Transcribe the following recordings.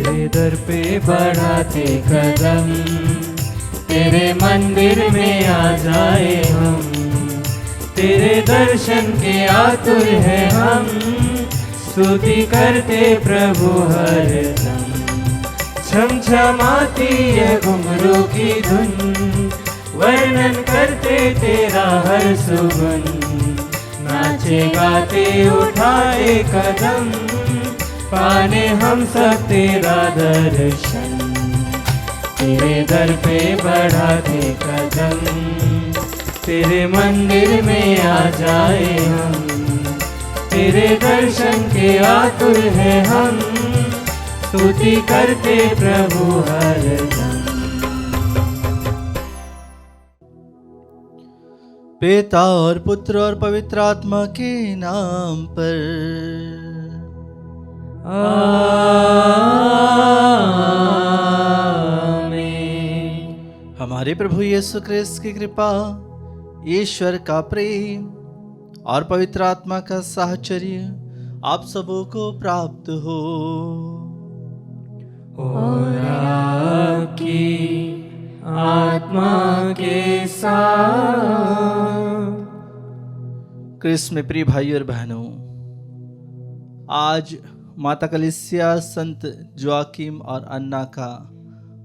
तेरे दर पे बढ़ाते कदम, तेरे मंदिर में आ जाए हम, तेरे दर्शन के आतुर है हम, स्तुति करते प्रभु हर दम। छमछमाती है घुंघरू की धुन, वर्णन करते तेरा हर सुगुन, नाचे गाते उठाए कदम, पाने हम सब तेरा दर्शन, तेरे दर पे बढ़ाते कदम, तेरे मंदिर में आ जाए हम, तेरे दर्शन के आतुर है हम, स्तुति करते प्रभु हर दम। पिता और पुत्र और पवित्र आत्मा के नाम पर आमीन। हमारे प्रभु यीशु क्रिस्त की कृपा, ईश्वर का प्रेम और पवित्र आत्मा का साहचर्य आप सबों को प्राप्त हो। और आपकी आत्मा के साथ। क्रिस्त में प्रिय भाई और बहनों, आज माता कलीसिया संत जोआकिम और अन्ना का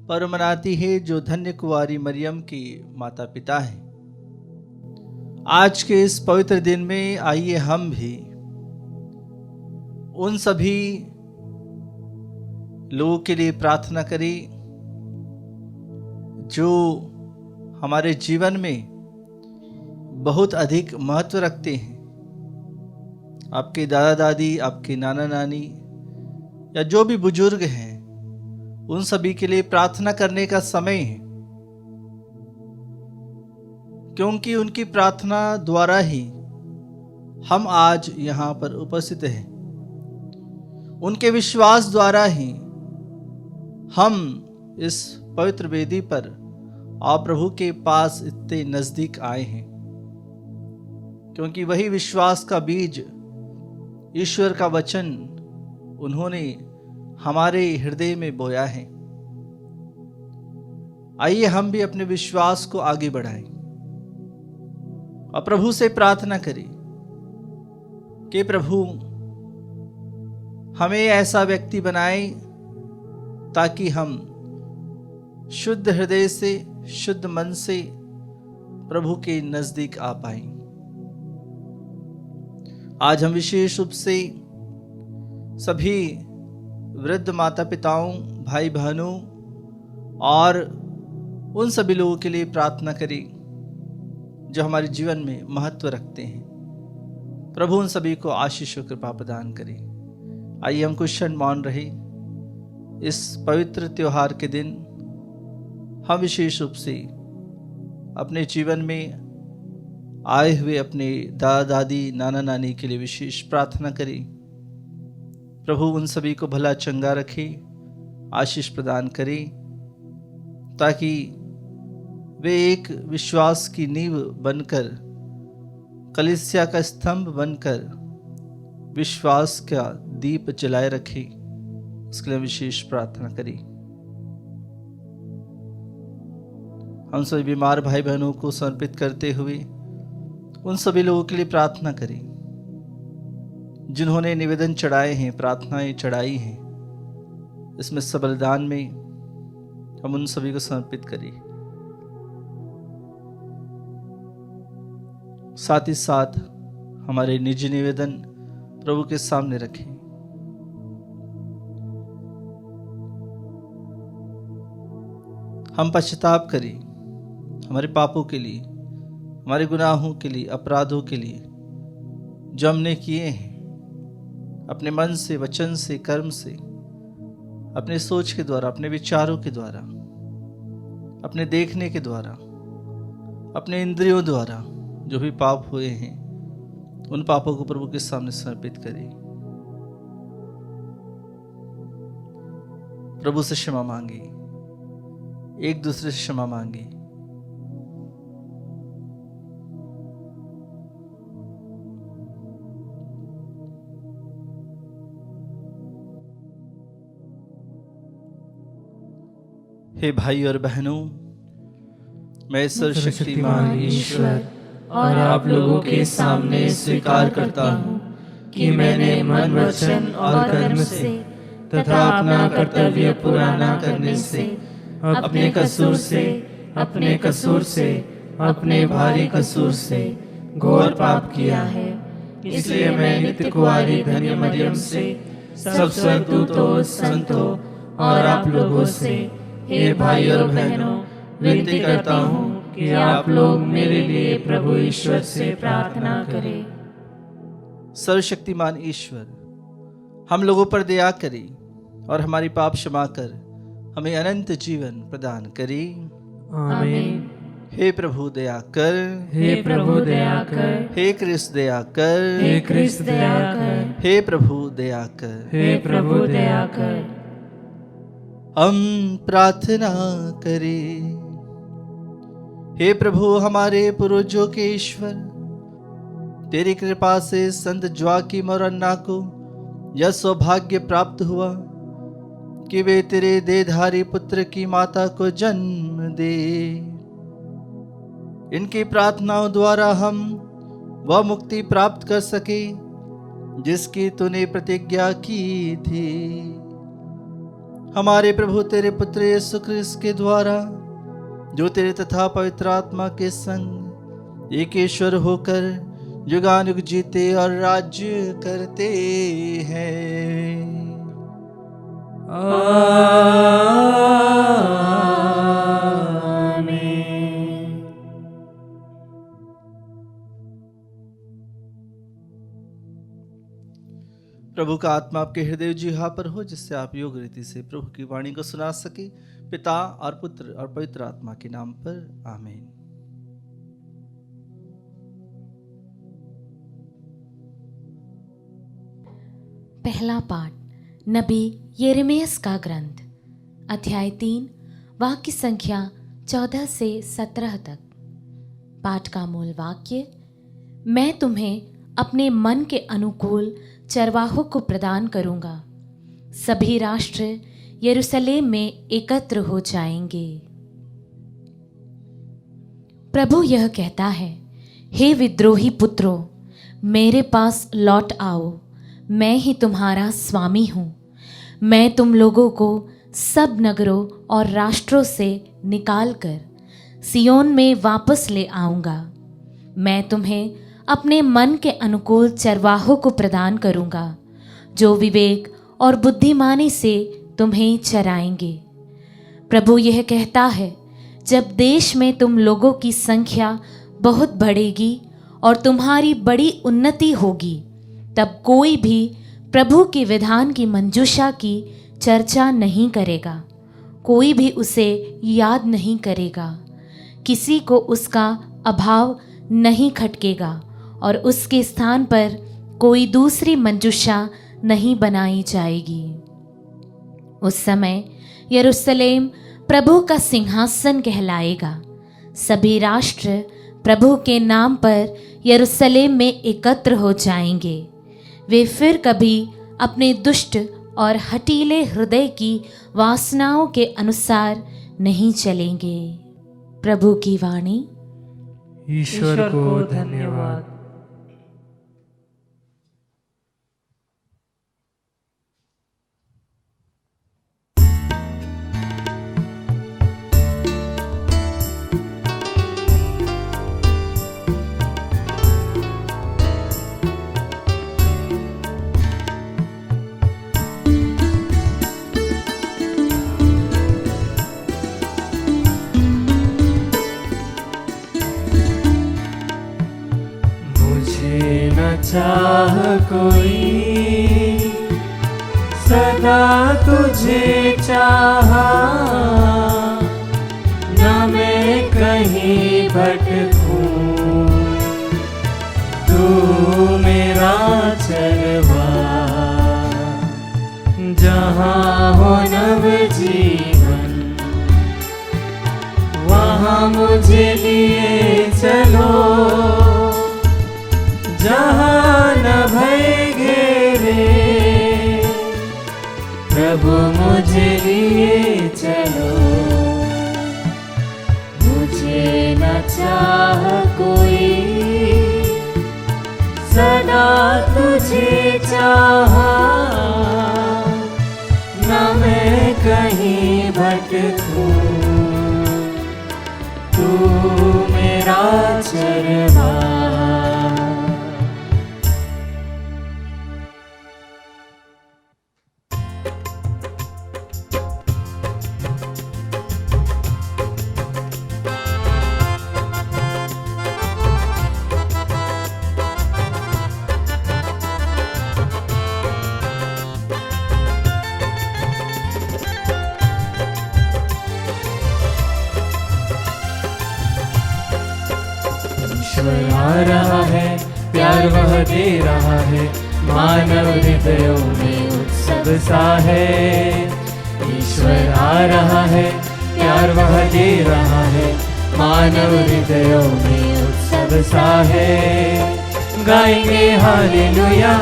पर्व मनाती है, जो धन्य कुंवारी मरियम की माता पिता हैं। आज के इस पवित्र दिन में आइए हम भी उन सभी लोगों के लिए प्रार्थना करें जो हमारे जीवन में बहुत अधिक महत्व रखते हैं। आपके दादा दादी, आपके नाना नानी या जो भी बुजुर्ग हैं, उन सभी के लिए प्रार्थना करने का समय है, क्योंकि उनकी प्रार्थना द्वारा ही हम आज यहाँ पर उपस्थित हैं। उनके विश्वास द्वारा ही हम इस पवित्र वेदी पर आप प्रभु के पास इतने नजदीक आए हैं, क्योंकि वही विश्वास का बीज, ईश्वर का वचन उन्होंने हमारे हृदय में बोया है। आइए हम भी अपने विश्वास को आगे बढ़ाएं और प्रभु से प्रार्थना करें कि प्रभु हमें ऐसा व्यक्ति बनाए ताकि हम शुद्ध हृदय से, शुद्ध मन से प्रभु के नजदीक आ पाए। आज हम विशेष रूप से सभी वृद्ध माता पिताओं, भाई बहनों और उन सभी लोगों के लिए प्रार्थना करें जो हमारे जीवन में महत्व रखते हैं। प्रभु उन सभी को आशीष और कृपा प्रदान करे। आइए हम कुछ क्षण मौन रहे। इस पवित्र त्योहार के दिन हम विशेष रूप से अपने जीवन में आए हुए अपने दादा दादी, नाना नानी के लिए विशेष प्रार्थना करें। प्रभु उन सभी को भला चंगा रखे, आशीष प्रदान करे, ताकि वे एक विश्वास की नींव बनकर, कलीसिया का स्तंभ बनकर विश्वास का दीप जलाए रखे। उसके लिए विशेष प्रार्थना करें। हम सभी बीमार भाई बहनों को समर्पित करते हुए उन सभी लोगों के लिए प्रार्थना करें जिन्होंने निवेदन चढ़ाए हैं, प्रार्थनाएं चढ़ाई हैं। इसमें सबलिदान में हम उन सभी को समर्पित करें। साथ ही साथ हमारे निजी निवेदन प्रभु के सामने रखें। हम पश्चाताप करें हमारे पापों के लिए, हमारे गुनाहों के लिए, अपराधों के लिए जो हमने किए हैं, अपने मन से, वचन से, कर्म से, अपने सोच के द्वारा, अपने विचारों के द्वारा, अपने देखने के द्वारा, अपने इंद्रियों द्वारा जो भी पाप हुए हैं, उन पापों को प्रभु के सामने समर्पित करें। प्रभु से क्षमा मांगे, एक दूसरे से क्षमा मांगे। हे भाई और बहनों, मैं सर्वशक्तिमान ईश्वर और आप लोगों के सामने स्वीकार करता हूँ कि मैंने मन, वचन और कर्म से तथा अपना कर्तव्य पूरा न करने से, अपने कसूर से, अपने भारी कसूर से घोर पाप किया है। इसलिए मैं नित्य कुंवारी धन्य मरियम से, सब स्वर्गदूतों, संतों और आप लोगों से, हे भाई और बहनों, विनती करता हूँ कि आप लोग मेरे लिए प्रभु ईश्वर से प्रार्थना करें। सर्वशक्तिमान ईश्वर हम लोगों पर दया करे और हमारी पाप क्षमा कर हमें अनंत जीवन प्रदान करे। आमीन। हे प्रभु दया कर, हे प्रभु दया कर, हे कृष्ण दया कर, हे कृष्ण दया कर, हे प्रभु दया कर, हे प्रभु दया कर। हम प्रार्थना करें। हे प्रभु हमारे पूर्वजों के ईश्वर, तेरी कृपा से संत जोआकीम और अन्ना को यह सौभाग्य प्राप्त हुआ कि वे तेरे देहधारी पुत्र की माता को जन्म दे। इनकी प्रार्थनाओं द्वारा हम वह मुक्ति प्राप्त कर सके जिसकी तूने प्रतिज्ञा की थी। हमारे प्रभु तेरे पुत्र यीशु क्रिस्त के द्वारा, जो तेरे तथा पवित्र आत्मा के संग एक ईश्वर होकर युगानुग जीते और राज्य करते हैं। आमीन। प्रभु का आत्मा आपके हृदय जिह्वा पर हो, जिससे आप योग रीति से प्रभु की वाणी को सुना सके। पिता और पुत्र और पवित्र आत्मा के नाम पर आमीन। पहला पाठ नबी यिर्मयाह का ग्रंथ, अध्याय 3, वाक्य संख्या 14 से 17 तक। पाठ का मूल वाक्य: मैं तुम्हें अपने मन के अनुकूल चरवाहों को प्रदान करूंगा। सभी राष्ट्र यरूशलेम में एकत्र हो जाएंगे। प्रभु यह कहता है, हे विद्रोही पुत्रों, मेरे पास लौट आओ। मैं ही तुम्हारा स्वामी हूँ। मैं तुम लोगों को सब नगरों और राष्ट्रों से निकालकर सियोन में वापस ले आऊँगा। मैं तुम्हें अपने मन के अनुकूल चरवाहों को प्रदान करूँगा, जो विवेक और बुद्धिमानी से तुम्हें चराएंगे। प्रभु यह कहता है, जब देश में तुम लोगों की संख्या बहुत बढ़ेगी और तुम्हारी बड़ी उन्नति होगी, तब कोई भी प्रभु के विधान की मंजूषा की चर्चा नहीं करेगा। कोई भी उसे याद नहीं करेगा। किसी को उसका अभाव नहीं खटकेगा और उसके स्थान पर कोई दूसरी मंजूषा नहीं बनाई जाएगी। उस समय यरूशलेम प्रभु का सिंहासन कहलाएगा। सभी राष्ट्र प्रभु के नाम पर यरूशलेम में एकत्र हो जाएंगे। वे फिर कभी अपने दुष्ट और हठीले हृदय की वासनाओं के अनुसार नहीं चलेंगे। प्रभु की वाणी। ईश्वर को धन्यवाद। चाह कोई सदा तुझे चाहा, न मैं कहीं भटकूं, तू मेरा चरवा। जहाँ हो नव जीवन, वहाँ मुझे लिए चलो। जहाँ न भय घेरे, प्रभु मुझे लिए चलो, मुझे न चाह कोई, सदा तुझे चाहा, न मैं कहीं भटकूं, तू मेरा चरवाहा। ईश्वर आ रहा है, प्यार वह दे रहा है, मानव हृदयों में उत्सव सा है। ईश्वर आ रहा है, प्यार वह दे रहा है, मानव हृदयों में उत्सव सा है। गाएंगे हालेलुया,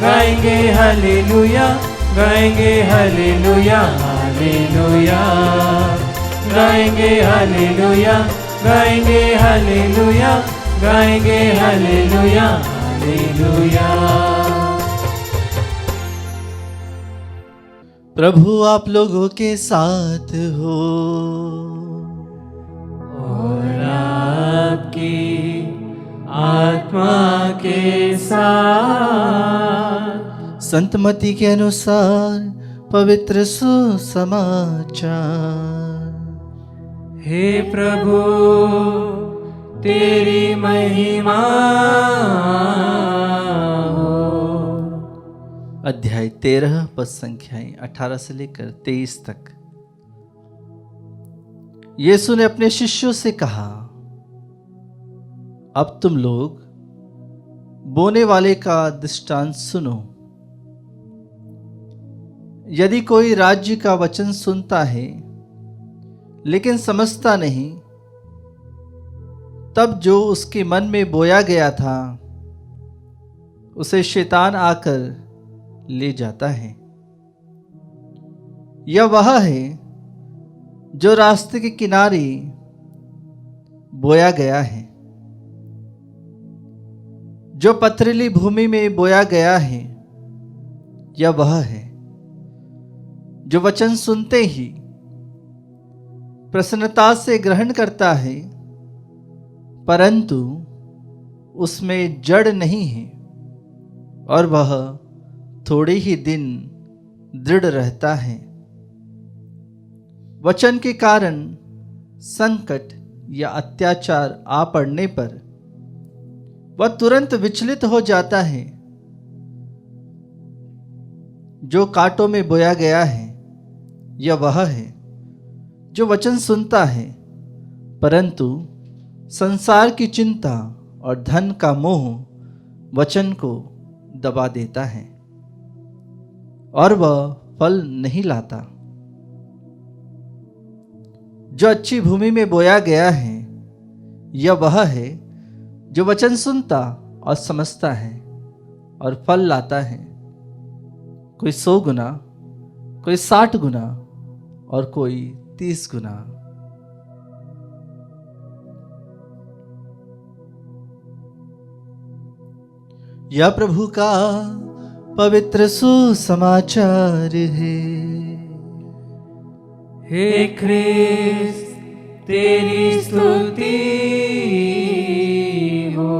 गाएंगे हालेलुया, गाएंगे हालेलुया, हालेलुया, गाएंगे हालेलुया, गाएंगे हालेलुया, गाएंगे हालेलुया, हालेलुया। प्रभु आप लोगों के साथ हो और आपकी आत्मा के साथ। संत मत्ती के अनुसार पवित्र सुसमाचार। हे प्रभु तेरी महिमा हो। अध्याय 13 पद संख्याएं 18 से लेकर 23 तक। यीशु ने अपने शिष्यों से कहा, अब तुम लोग बोने वाले का दृष्टांत सुनो। यदि कोई राज्य का वचन सुनता है लेकिन समझता नहीं, तब जो उसके मन में बोया गया था उसे शैतान आकर ले जाता है। यह वह है जो रास्ते के किनारे बोया गया है। जो पथरीली भूमि में बोया गया है, यह वह है जो वचन सुनते ही प्रसन्नता से ग्रहण करता है, परंतु उसमें जड़ नहीं है और वह थोड़े ही दिन दृढ़ रहता है। वचन के कारण संकट या अत्याचार आ पड़ने पर वह तुरंत विचलित हो जाता है। जो कांटों में बोया गया है, यह वह है जो वचन सुनता है, परंतु संसार की चिंता और धन का मोह वचन को दबा देता है और वह फल नहीं लाता। जो अच्छी भूमि में बोया गया है, यह वह है जो वचन सुनता और समझता है और फल लाता है, कोई 100 गुना, कोई 60 गुना और कोई 30 गुना। यह प्रभु का पवित्र सुसमाचार है। हे क्रिस्त तेरी स्तुति हो।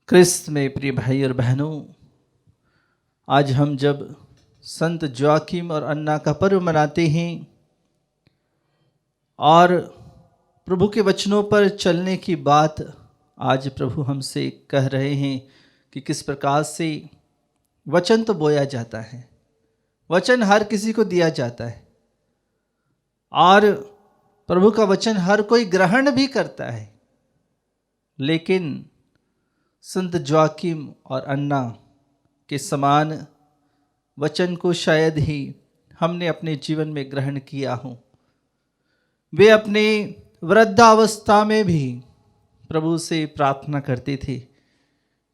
क्रिस्त में प्रिय भाई और बहनों, आज हम जब संत जोआकिम और अन्ना का पर्व मनाते हैं और प्रभु के वचनों पर चलने की बात आज प्रभु हमसे कह रहे हैं कि किस प्रकार से वचन तो बोया जाता है, वचन हर किसी को दिया जाता है और प्रभु का वचन हर कोई ग्रहण भी करता है, लेकिन संत जोआकिम और अन्ना के समान वचन को शायद ही हमने अपने जीवन में ग्रहण किया हो। वे अपने वृद्धावस्था में भी प्रभु से प्रार्थना करते थे,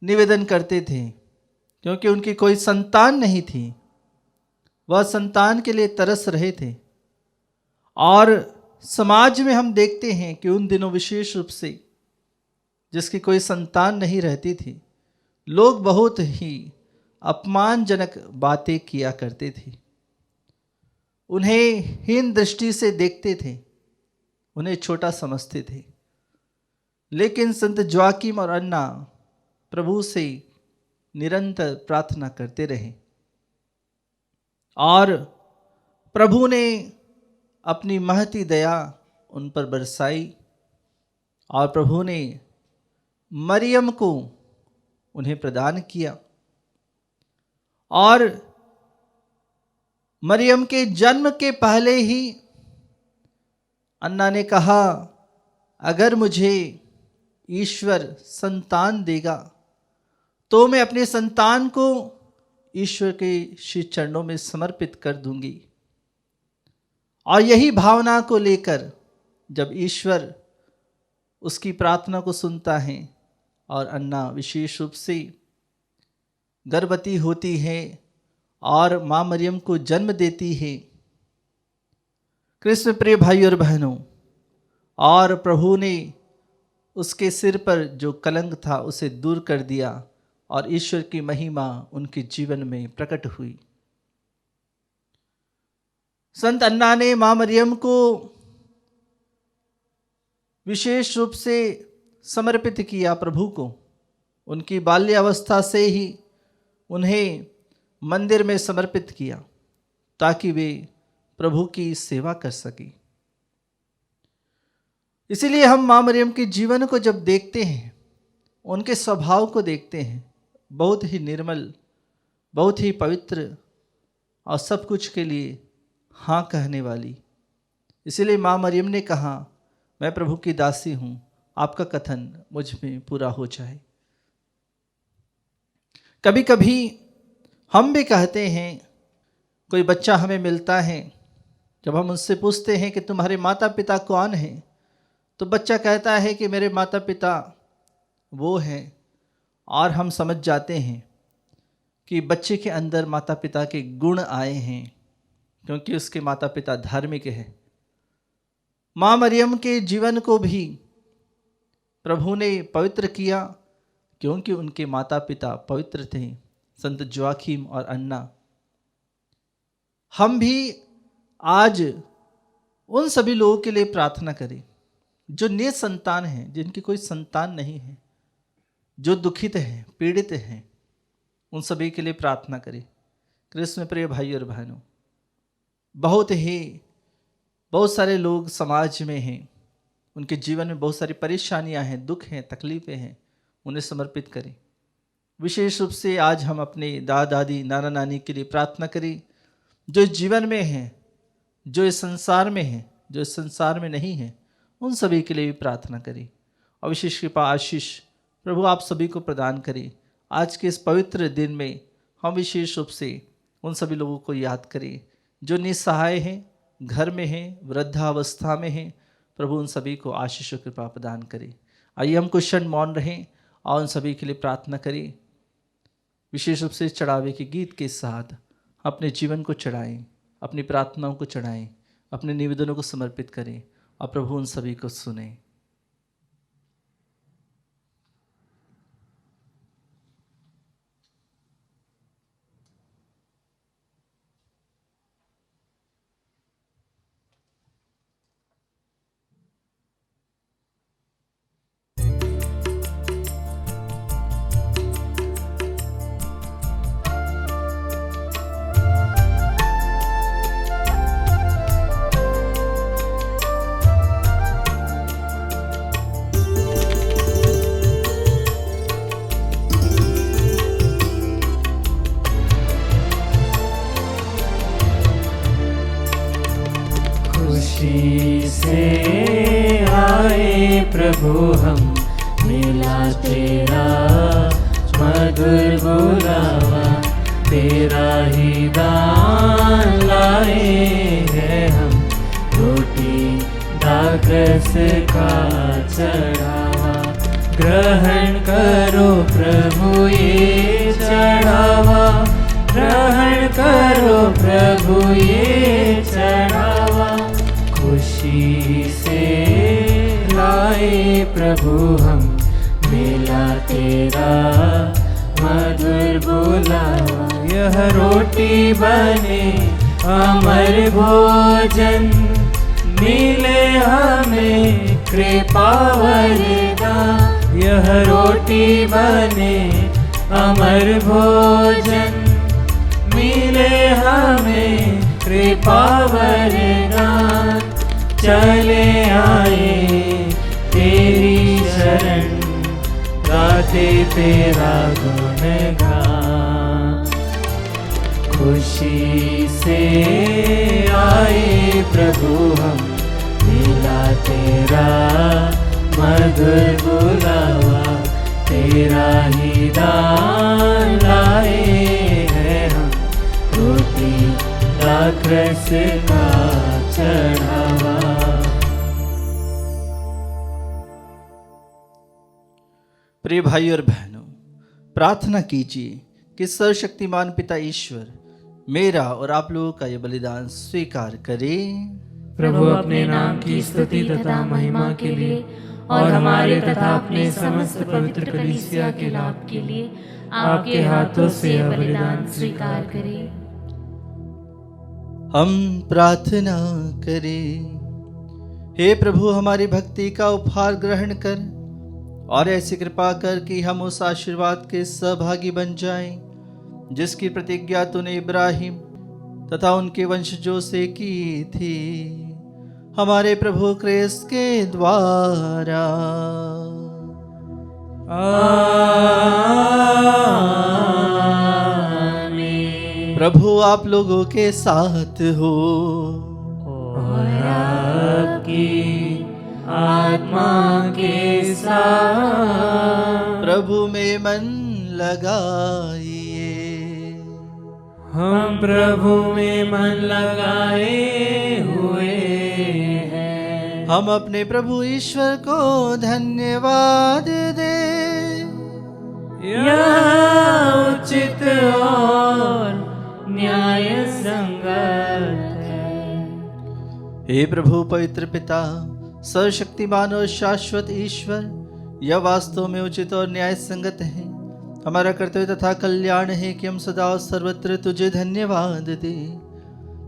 निवेदन करते थे क्योंकि उनकी कोई संतान नहीं थी। वह संतान के लिए तरस रहे थे। और समाज में हम देखते हैं कि उन दिनों विशेष रूप से जिसकी कोई संतान नहीं रहती थी, लोग बहुत ही अपमानजनक बातें किया करते थे, उन्हें हीन दृष्टि से देखते थे, उन्हें छोटा समझते थे। लेकिन संत जोआकिम और अन्ना प्रभु से निरंतर प्रार्थना करते रहे और प्रभु ने अपनी महती दया उन पर बरसाई और प्रभु ने मरियम को उन्हें प्रदान किया। और मरियम के जन्म के पहले ही अन्ना ने कहा, अगर मुझे ईश्वर संतान देगा तो मैं अपने संतान को ईश्वर के श्री चरणों में समर्पित कर दूंगी। और यही भावना को लेकर जब ईश्वर उसकी प्रार्थना को सुनता है और अन्ना विशेष रूप से गर्भवती होती है और माँ मरियम को जन्म देती है। कृष्ण प्रिय भाई और बहनों, और प्रभु ने उसके सिर पर जो कलंक था उसे दूर कर दिया और ईश्वर की महिमा उनके जीवन में प्रकट हुई। संत अन्ना ने माँ मरियम को विशेष रूप से समर्पित किया प्रभु को। उनकी बाल्यावस्था से ही उन्हें मंदिर में समर्पित किया ताकि वे प्रभु की सेवा कर सके। इसीलिए हम माँ मरियम के जीवन को जब देखते हैं, उनके स्वभाव को देखते हैं, बहुत ही निर्मल, बहुत ही पवित्र और सब कुछ के लिए हाँ कहने वाली। इसीलिए माँ मरियम ने कहा, मैं प्रभु की दासी हूँ, आपका कथन मुझ में पूरा हो जाए। कभी कभी हम भी कहते हैं, कोई बच्चा हमें मिलता है, जब हम उससे पूछते हैं कि तुम्हारे माता पिता कौन हैं, तो बच्चा कहता है कि मेरे माता पिता वो हैं। और हम समझ जाते हैं कि बच्चे के अंदर माता पिता के गुण आए हैं, क्योंकि उसके माता पिता धार्मिक हैं। माँ मरियम के जीवन को भी प्रभु ने पवित्र किया, क्योंकि उनके माता पिता पवित्र थे, संत जोआकिम और अन्ना। हम भी आज उन सभी लोगों के लिए प्रार्थना करें जो निसंतान हैं, जिनकी कोई संतान नहीं है, जो दुखित हैं, पीड़ित हैं, उन सभी के लिए प्रार्थना करें। कृष्ण प्रिय भाई और बहनों, बहुत सारे लोग समाज में हैं, उनके जीवन में बहुत सारी परेशानियां हैं, दुख हैं, तकलीफ़ें हैं, उन्हें समर्पित करें। विशेष रूप से आज हम अपने दादा दादी, नाना नानी के लिए प्रार्थना करें, जो इस जीवन में हैं, जो इस संसार में हैं, जो इस संसार में नहीं हैं, उन सभी के लिए भी प्रार्थना करें। और विशेष कृपा आशीष प्रभु आप सभी को प्रदान करें। आज के इस पवित्र दिन में हम विशेष रूप से उन सभी लोगों को याद करें जो निसहाय हैं, घर में हैं, वृद्धावस्था में हैं। प्रभु उन सभी को आशीष और कृपा प्रदान करें। आइए हम कुछ क्षण मौन रहें और उन सभी के लिए प्रार्थना करें। विशेष रूप से चढ़ावे के गीत के साथ अपने जीवन को चढ़ाएं, अपनी प्रार्थनाओं को चढ़ाएं, अपने निवेदनों को समर्पित करें और प्रभु उन सभी को सुने। खुशी से आए प्रभु हम, मिला तेरा मधुर बुलावा, तेरा ही दान लाए हैं हम, रोटी दाखरस का चढ़ावा। ग्रहण करो प्रभु ये चढ़ावा, ग्रहण करो प्रभु ये चढ़ावा। खुशी से लाए प्रभु हम मेला तेरा मधुर बुलावा। यह रोटी बने अमर भोजन, मिले हमें कृपा वरदान। यह रोटी बने अमर भोजन, मिले हमें कृपा वरदान। चले आए तेरी शरण, गाते तेरा गुणगान। खुशी से आए प्रभु हम मिला तेरा मधुर बुलावा। तेरा ही दान लाए हैं हम, रोटी राक्षस का चढ़ावा। प्रिय भाई और बहनों, प्रार्थना कीजिए कि सर्वशक्तिमान पिता ईश्वर मेरा और आप लोगों का ये बलिदान स्वीकार करे। प्रभु अपने नाम की स्तुति तथा महिमा के लिए और हमारे तथा अपने समस्त पवित्र कलीसिया के लाभ के लिए आपके हाथों से यह बलिदान स्वीकार करें। हम प्रार्थना करें। हे प्रभु, हमारी भक्ति का उपहार ग्रहण कर और ऐसी कृपा कर कि हम उस आशीर्वाद के सहभागी बन जाएं जिसकी प्रतिज्ञा तूने इब्राहिम तथा उनके वंशजों से की थी, हमारे प्रभु क्रिस्त के द्वारा। आमीन। प्रभु आप लोगों के साथ हो और आपकी आत्मा के साथ। प्रभु में मन लगाइए। हम प्रभु में मन लगाए हुए हैं। हम अपने प्रभु ईश्वर को धन्यवाद दे। यह उचित और न्याय संगत है। हे प्रभु पवित्र पिता, सर्वशक्तिमान और शाश्वत ईश्वर, यह वास्तव में उचित और न्याय संगत है, हमारा कर्तव्य तथा कल्याण है कि हम सदा और सर्वत्र तुझे धन्यवाद दे।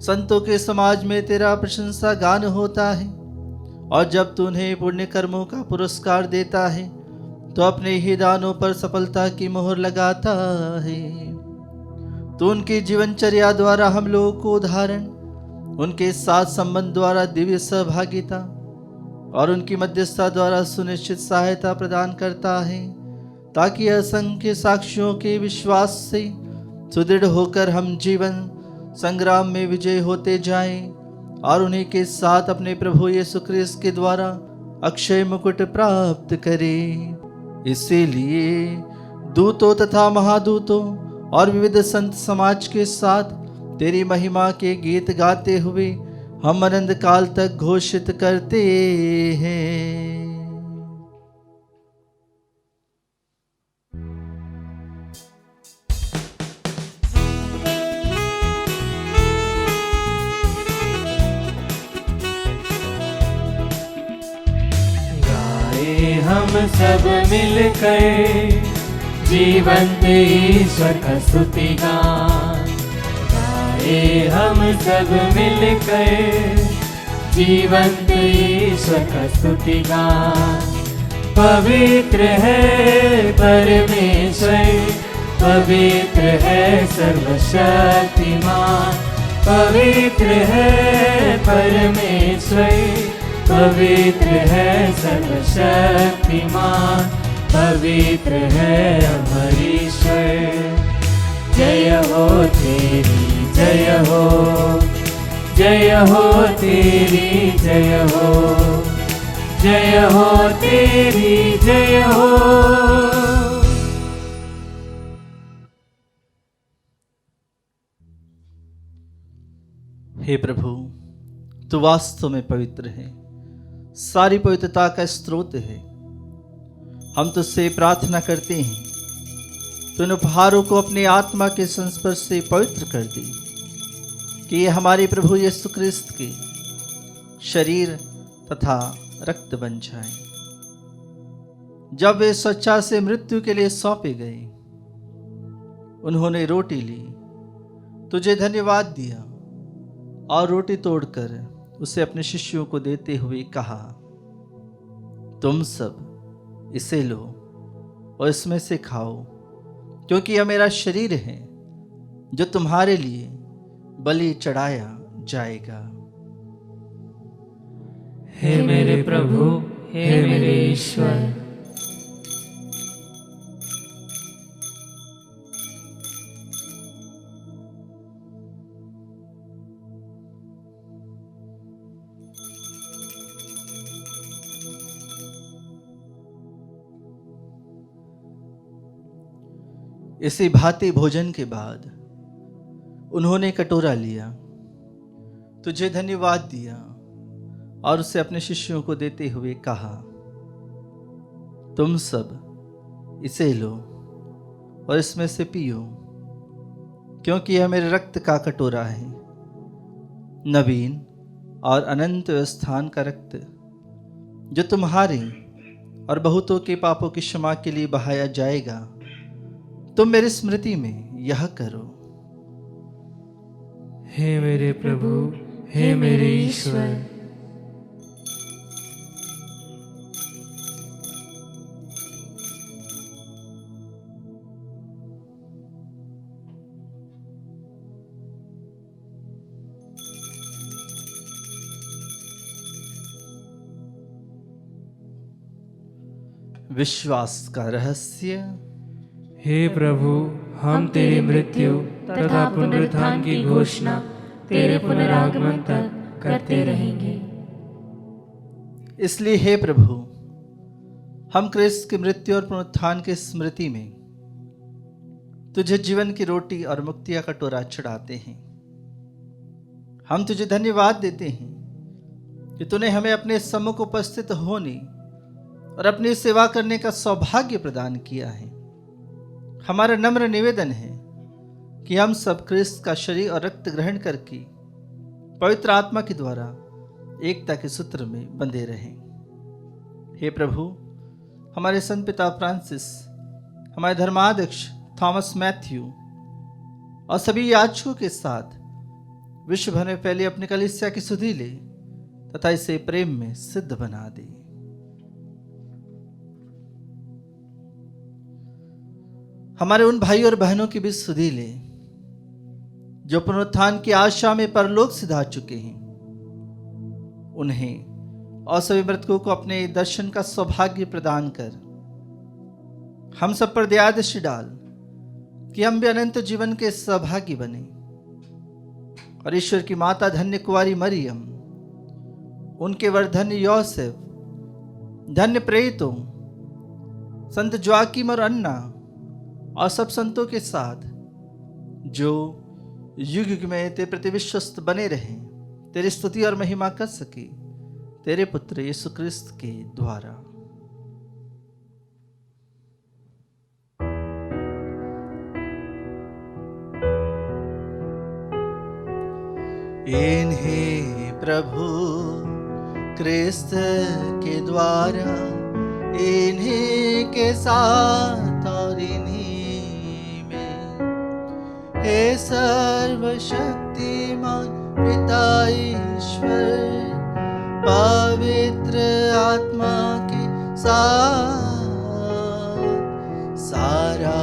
संतों के समाज में तेरा प्रशंसा गान होता है और जब तू उन्हें पुण्य कर्मों का पुरस्कार देता है तो अपने ही दानों पर सफलता की मोहर लगाता है। तू उनकी जीवनचर्या द्वारा हम लोगों को उदाहरण, उनके साथ संबंध द्वारा दिव्य सहभागिता और उनकी मध्यस्थता द्वारा सुनिश्चित सहायता प्रदान करता है, ताकि असंख्य साक्षियों के विश्वास से सुदृढ़ होकर हम जीवन संग्राम में विजय होते जाएं और उन्हीं के साथ अपने प्रभु यीशु क्रिस्त के द्वारा अक्षय मुकुट प्राप्त करें। इसीलिए दूतों तथा महादूतों और विविध संत समाज के साथ तेरी महिमा के गीत गाते हुए हम अनंत काल तक घोषित करते हैं। हम सब मिलकर जीवंत ईश्वर का स्तुति गान गाए। हम सब मिलकर जीवंत ईश्वर का स्तुति गान। पवित्र है परमेश्वर, पवित्र है सर्वशक्तिमान। पवित्र है परमेश्वर, पवित्र है सर्वशक्तिमान। पवित्र है अमर ईश्वर। जय हो तेरी जय हो, जय हो तेरी जय हो, जय हो तेरी जय हो। हे प्रभु, तू वास्तव में पवित्र है, सारी पवित्रता का स्रोत है। हम तुझसे प्रार्थना करते हैं, तो इन उपहारों को अपने आत्मा के संस्पर्श से पवित्र कर दी, कि ये हमारे प्रभु यीशु क्रिस्त के शरीर तथा रक्त बन जाए। जब वे स्वेच्छा से मृत्यु के लिए सौंपे गए, उन्होंने रोटी ली, तुझे धन्यवाद दिया और रोटी तोड़कर उसे अपने शिष्यों को देते हुए कहा, तुम सब इसे लो और इसमें से खाओ, क्योंकि यह मेरा शरीर है जो तुम्हारे लिए बलि चढ़ाया जाएगा। हे मेरे प्रभु, हे मेरे ईश्वर। इसी भांति भोजन के बाद उन्होंने कटोरा लिया, तुझे धन्यवाद दिया और उसे अपने शिष्यों को देते हुए कहा, तुम सब इसे लो और इसमें से पियो, क्योंकि यह मेरे रक्त का कटोरा है, नवीन और अनंत स्थान का रक्त, जो तुम्हारे और बहुतों के पापों की क्षमा के लिए बहाया जाएगा। तुम मेरी स्मृति में यह करो। हे मेरे प्रभु, हे मेरे ईश्वर। विश्वास का रहस्य। हे प्रभु, हम तेरी मृत्यु तथा पुनरुत्थान की घोषणा तेरे पुनरागमन तक करते रहेंगे। इसलिए हे प्रभु, हम क्रिस्त की मृत्यु और पुनरुत्थान की स्मृति में तुझे जीवन की रोटी और मुक्ति का कटोरा चढ़ाते हैं। हम तुझे धन्यवाद देते हैं कि तूने हमें अपने सम्मुख उपस्थित होने और अपनी सेवा करने का सौभाग्य प्रदान किया है। हमारा नम्र निवेदन है कि हम सब क्रिस्त का शरीर और रक्त ग्रहण करके पवित्र आत्मा के द्वारा एकता के सूत्र में बंधे रहें। हे प्रभु, हमारे संत पिता फ्रांसिस, हमारे धर्माध्यक्ष थॉमस मैथ्यू और सभी याजकों के साथ विश्व भर में फैली अपनी कलीसिया की सुधि ले तथा इसे प्रेम में सिद्ध बना दे। हमारे उन भाई और बहनों की भी सुधि ले जो पुनरुत्थान की आशा में परलोक सिधा चुके हैं। उन्हें और सभी मृतकों को अपने दर्शन का सौभाग्य प्रदान कर हम सब पर दया दृष्टि डाल कि हम भी अनंत जीवन के सहभागी बने और ईश्वर की माता धन्य कुंवारी मरियम, उनके वर धन्य योसेफ, धन्य प्रेरितों, संत जोआकिम और अन्ना और सब संतों के साथ जो युग युग में तेरे प्रति विश्वस्त बने रहें, तेरी स्तुति और महिमा कर सके, तेरे पुत्र यीशु क्रिस्त के द्वारा। इन्हें प्रभु क्रिस्त के द्वारा, इन्हीं के साथ और इन्हीं में, हे सर्वशक्तिमान पिता ईश्वर, पवित्र आत्मा के साथ सारा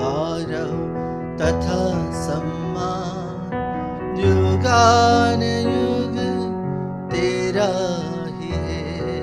गौरव तथा सम्मान युगान युग तेरा ही है।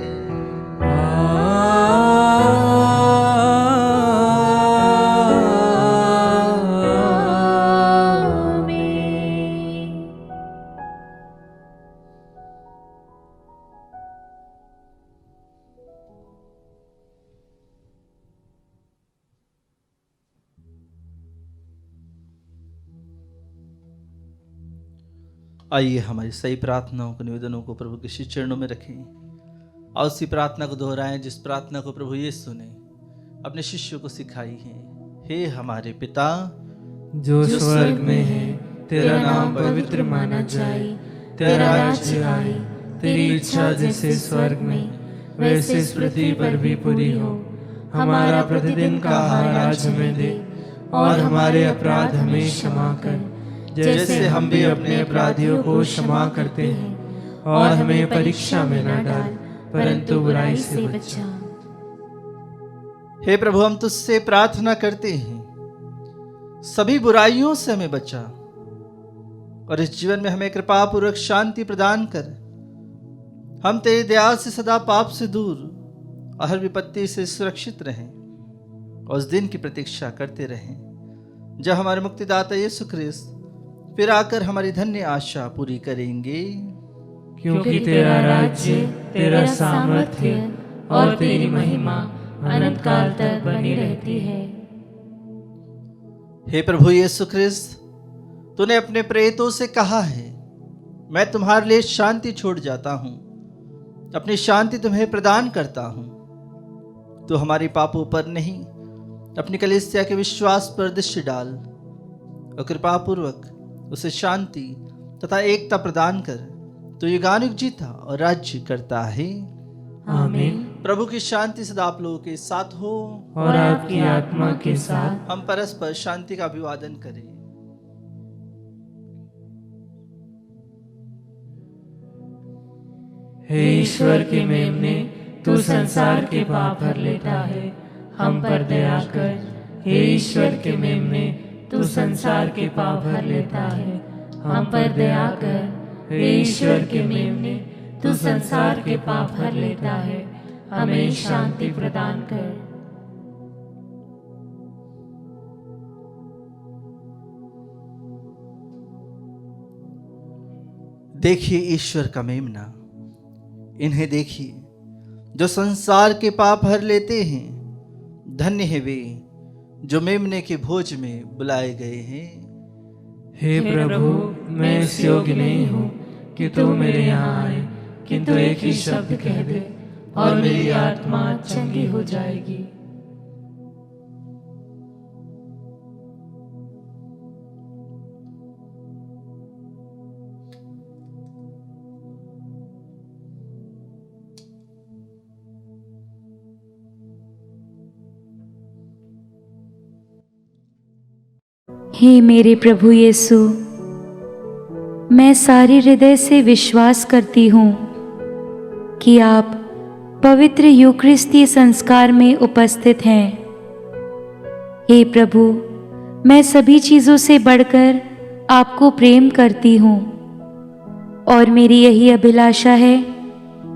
आइए हमारी सही प्रार्थनाओं को, निवेदनों को प्रभु के श्री चरणों में रखें और उसी प्रार्थना को दोहराएं जिस प्रार्थना को प्रभु यीशु ने अपने शिष्यों को सिखाई है। हे हमारे पिता जो स्वर्ग में है, तेरा नाम पवित्र माना जाए, तेरा राज्य आए, तेरी इच्छा जैसे स्वर्ग में वैसे इस पृथ्वी पर भी पूरी हो। हमारा प्रतिदिन का आहार आज हमें दे, और हमारे अपराध हमें क्षमा कर, जैसे हम भी अपने अपराधियों को क्षमा करते हैं, और हमें परीक्षा में न डाल, परंतु बुराई से बचा। हे प्रभु, हम तुझसे प्रार्थना करते हैं, सभी बुराइयों से हमें बचा, और इस जीवन में हमें कृपा पूर्वक शांति प्रदान कर। हम तेरी दया से सदा पाप से दूर और हर विपत्ति से सुरक्षित रहें, और उस दिन की प्रतीक्षा करते रहें जब हमारे मुक्तिदाता यीशु ख्रिस्त फिर आकर हमारी धन्य आशा पूरी करेंगे। क्योंकि तेरा राज्य, तेरा सामर्थ्य और तेरी महिमा अनंत काल तक बनी रहती है। हे प्रभु यीशु ख्रिस्त, तूने अपने प्रेरितों से कहा है, मैं तुम्हारे लिए शांति छोड़ जाता हूं, अपनी शांति तुम्हें प्रदान करता हूं। तो हमारे पापों पर नहीं, अपनी कलीसिया के विश्वास पर दृष्टि डाल, और कृपा पूर्वक उसे शांति तथा एकता प्रदान कर। तो युगानुग जीता और राज्य करता है। आमीन। प्रभु की शांति सदा आप लोगों के साथ हो, और आपकी आत्मा के साथ। हम परस्पर शांति का अभिवादन करें। हे ईश्वर के मेमने, तू संसार के पाप भर लेता है, हम पर दया कर। हे ईश्वर के मेमने, तू संसार के पाप भर लेता है, हम पर दया कर। हे ईश्वर के मेमने, तू संसार के पाप भर लेता है, हमें शांति प्रदान कर। देखिए ईश्वर का मेमना, इन्हें देखिए जो संसार के पाप हर लेते हैं। धन्य है वे जो मेमने के भोज में बुलाए गए हैं। हे प्रभु, मैं इस योग्य नहीं हूँ कि तू मेरे यहाँ आए, किंतु एक ही शब्द कह दे और मेरी आत्मा चंगी हो जाएगी। हे मेरे प्रभु यीशु, मैं सारे हृदय से विश्वास करती हूँ कि आप पवित्र यूकरिस्तीय संस्कार में उपस्थित हैं। हे प्रभु, मैं सभी चीज़ों से बढ़कर आपको प्रेम करती हूँ, और मेरी यही अभिलाषा है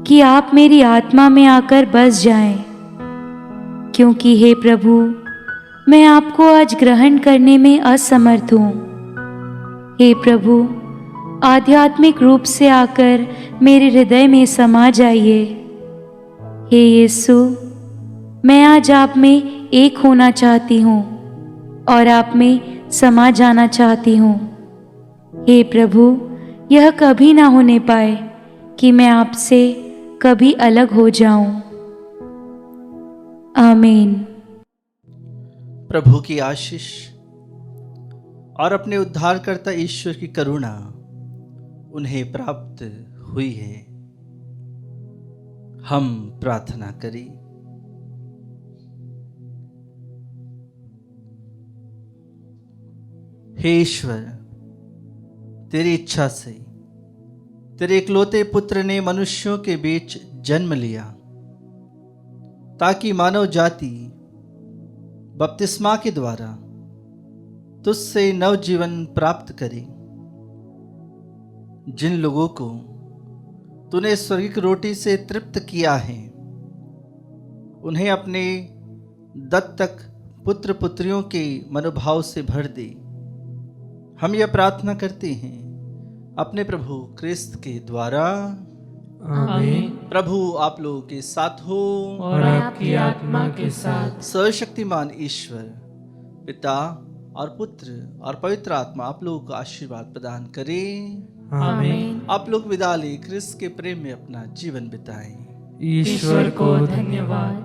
कि आप मेरी आत्मा में आकर बस जाएं, क्योंकि हे प्रभु, मैं आपको आज ग्रहण करने में असमर्थ हूँ। हे प्रभु, आध्यात्मिक रूप से आकर मेरे हृदय में समा जाइए। हे यीशु, मैं आज आप में एक होना चाहती हूँ और आप में समा जाना चाहती हूँ। हे प्रभु, यह कभी ना होने पाए कि मैं आपसे कभी अलग हो जाऊं। आमीन। प्रभु की आशीष और अपने उद्धारकर्ता ईश्वर की करुणा उन्हें प्राप्त हुई है। हम प्रार्थना करें। हे ईश्वर, तेरी इच्छा से तेरे इकलौते पुत्र ने मनुष्यों के बीच जन्म लिया, ताकि मानव जाति बपतिस्मा के द्वारा तुझसे नवजीवन प्राप्त करे। जिन लोगों को तूने स्वर्गिक रोटी से तृप्त किया है, उन्हें अपने दत्तक पुत्र पुत्रियों के मनोभाव से भर दे। हम यह प्रार्थना करते हैं अपने प्रभु क्रिस्त के द्वारा। आमीन। प्रभु आप लोगों के साथ हो, और आपकी आत्मा के साथ। सर्वशक्तिमान ईश्वर पिता और पुत्र और पवित्र आत्मा आप लोगों को आशीर्वाद प्रदान करे। आमीन। आप लोग विदा ले क्रिस्त के प्रेम में अपना जीवन बिताएं। ईश्वर को धन्यवाद।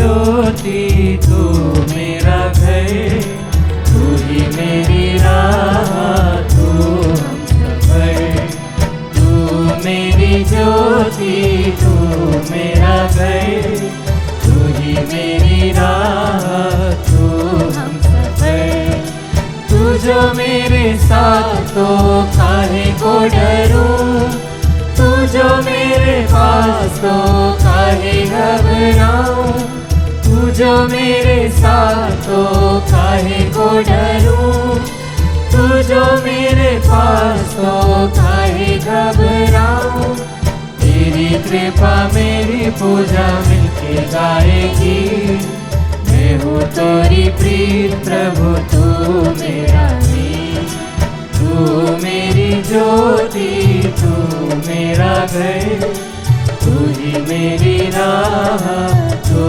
ज्योति, तू मेरा घर, तू ही मेरी राह, तू हम सफर। तू मेरी ज्योति, तू मेरा घर, तू ही मेरी राह, तू हम सफर। तू जो मेरे साथ तो काहे को डरूं, तू जो मेरे पास तो काहे घबराऊं। तू जो मेरे साथ तो काहे को डरूं, तू जो मेरे पास तो काहे घबराऊं। तेरी कृपा मेरी पूजा मिलके गाएगी, मैं हूँ तेरी प्रीत प्रभु, तू मेरा मीत। तू मेरी ज्योति, तू मेरा घर, तू ही मेरी राह, तू